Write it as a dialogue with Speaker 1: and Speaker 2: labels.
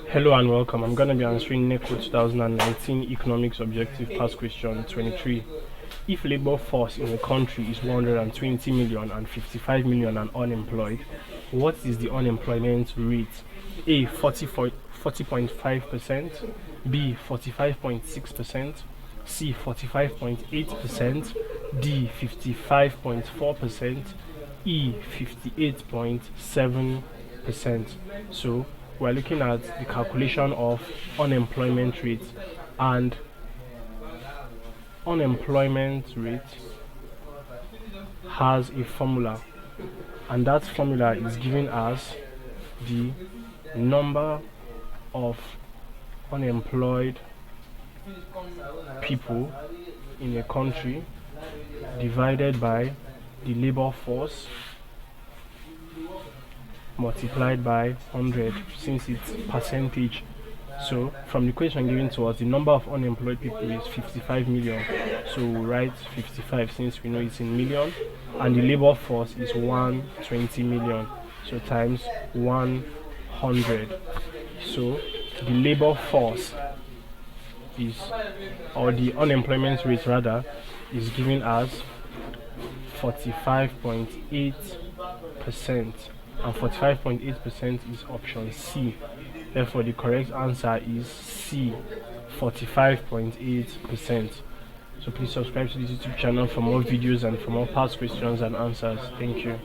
Speaker 1: Hello and welcome. I'm going to be answering NECO 2019 Economics Objective Past Question 23. If labor force in a country is 120 million and 55 million and unemployed, what is the unemployment rate? A. 40.5%, B. 45.6%, C. 45.8%, D. 55.4%, E. 58.7%. So we're looking at the calculation of unemployment rate, and unemployment rate has a formula, and that formula is given as the number of unemployed people in a country divided by the labor force multiplied by 100, since it's percentage. So from the question given to us, the number of unemployed people is 55 million, so we'll write 55 since we know it's in million, and the labor force is 120 million, so times 100. So the labor force is, or the unemployment rate rather, is given as 45.8%, and 45.8% is option C. Therefore the correct answer is C, 45.8%. So please subscribe to this YouTube channel for more videos and for more past questions and answers. Thank you.